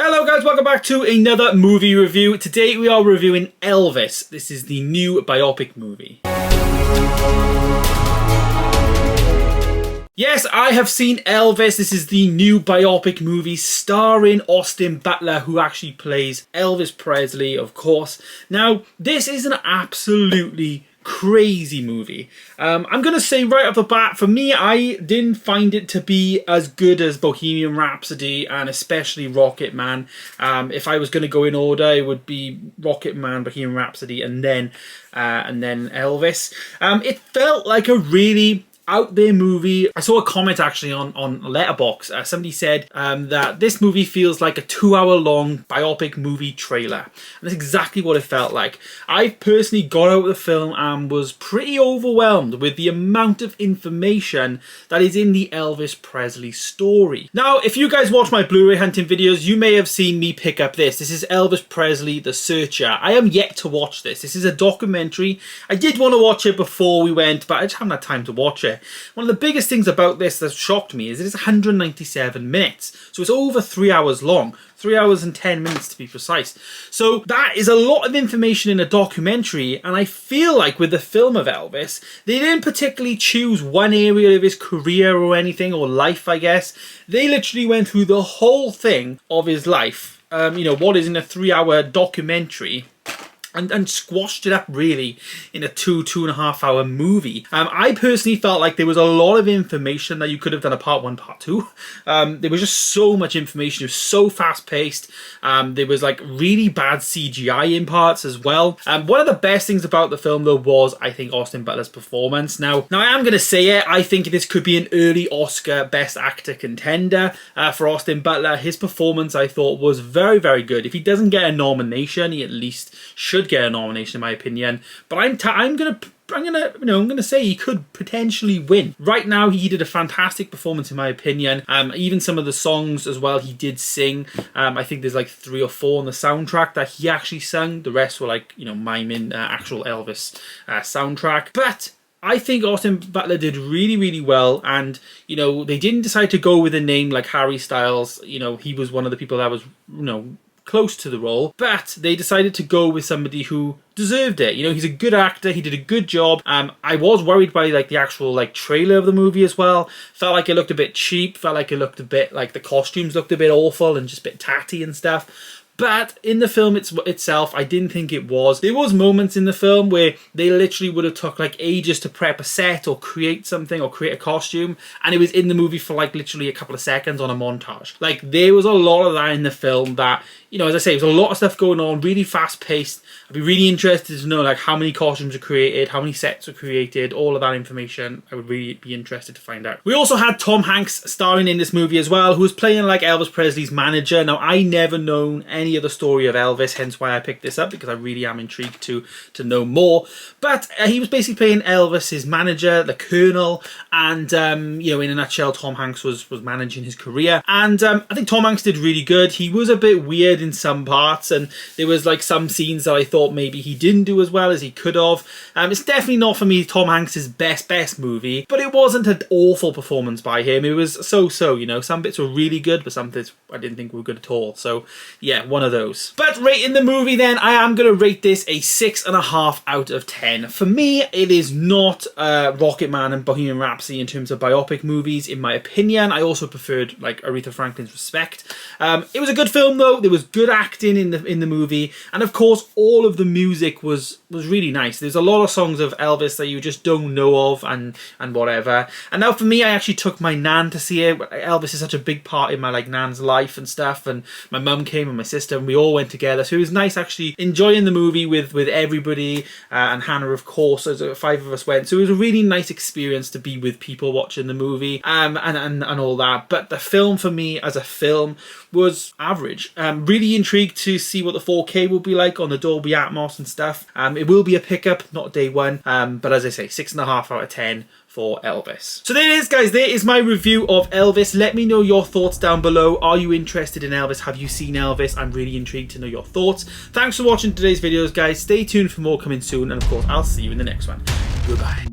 Hello guys, welcome back to another movie review. Today we are reviewing Elvis. This is the new biopic movie. Yes, I have seen Elvis. This is the new biopic movie starring Austin Butler, who actually plays Elvis Presley, of course. Now, this is an absolutely crazy movie. I'm going to say right off the bat, for me, I didn't find it to be as good as Bohemian Rhapsody and especially Rocket Man. If I was going to go in order, it would be Rocket Man, Bohemian Rhapsody, and then Elvis. It felt like a really out there movie. I saw a comment actually on Letterboxd. Somebody said that this movie feels like a 2-hour long biopic movie trailer. And that's exactly what it felt like. I personally got out of the film and was pretty overwhelmed with the amount of information that is in the Elvis Presley story. Now, if you guys watch my Blu-ray hunting videos, you may have seen me pick up this. This is Elvis Presley, The Searcher. I am yet to watch this. This is a documentary. I did want to watch it before we went, but I just haven't had time to watch it. One of the biggest things about this that shocked me is it is 197 minutes. So it's over 3 hours long. 3 hours and 10 minutes to be precise. So that is a lot of information in a documentary, and I feel like with the film of Elvis, they didn't particularly choose one area of his career or anything, or life, I guess. They literally went through the whole thing of his life. You know, what is in a 3-hour documentary, and squashed it up really in a 2.5 hour movie. I personally felt like there was a lot of information that you could have done a part 1, part 2. There was just so much information. It was so fast paced. There was like really bad CGI in parts as well. One of the best things about the film though was, I think, Austin Butler's performance. Now I am going to say it, I think this could be an early Oscar Best Actor contender for Austin Butler. His performance, I thought, was very, very good. If he doesn't get a nomination, he at least should get a nomination in my opinion, but I'm gonna say he could potentially win. Right now, he did a fantastic performance in my opinion. Even some of the songs as well, he did sing. I think there's like 3 or 4 on the soundtrack that he actually sung. The rest were like, you know, miming actual Elvis soundtrack. But I think Austin Butler did really, really well, and you know, they didn't decide to go with a name like Harry Styles. You know, he was one of the people that was, you know, close to the role, but they decided to go with somebody who deserved it. You know, he's a good actor, he did a good job. I was worried by like the actual like trailer of the movie as well. Felt like it looked a bit cheap, felt like it looked a bit like the costumes looked a bit awful and just a bit tatty and stuff. But in the film itself, I didn't think it was. There was moments in the film where they literally would have took like ages to prep a set or create something or create a costume, and it was in the movie for like literally a couple of seconds on a montage. Like there was a lot of that in the film that, you know, as I say, there's a lot of stuff going on, really fast paced. I'd be really interested to know like how many costumes are created, how many sets are created, all of that information. I would really be interested to find out. We also had Tom Hanks starring in this movie as well, who was playing like Elvis Presley's manager. Now, I never known any of the story of Elvis, hence why I picked this up, because I really am intrigued to know more. But he was basically playing Elvis's manager, the Colonel, and you know, in a nutshell, Tom Hanks was managing his career. And I think Tom Hanks did really good. He was a bit weird in some parts, and there was like some scenes that I thought maybe he didn't do as well as he could have. It's definitely not for me Tom Hanks' best movie, but it wasn't an awful performance by him. It was so, you know, some bits were really good, but some bits I didn't think were good at all. So yeah, one of those. But rating the movie then, I am going to rate this a 6.5 out of 10. For me, it is not Rocket Man and Bohemian Rhapsody in terms of biopic movies, in my opinion. I also preferred like Aretha Franklin's Respect. It was a good film though. There was good acting in the movie, and of course all of the music was really nice. There's a lot of songs of Elvis that you just don't know of and whatever. And now for me, I actually took my nan to see it. Elvis is such a big part in my like nan's life and stuff, and my mum came and my sister, and we all went together. So it was nice actually enjoying the movie with everybody, and Hannah, of course. So 5 of us went. So it was a really nice experience to be with people watching the movie, and all that. But the film for me as a film was average. Really intrigued to see what the 4K will be like on the Dolby Atmos and stuff. It will be a pickup, not day one. But as I say, 6.5 out of 10 for Elvis. So there it is, guys. There is my review of Elvis. Let me know your thoughts down below. Are you interested in Elvis? Have you seen Elvis? I'm really intrigued to know your thoughts. Thanks for watching today's videos, guys. Stay tuned for more coming soon. And of course, I'll see you in the next one. Goodbye.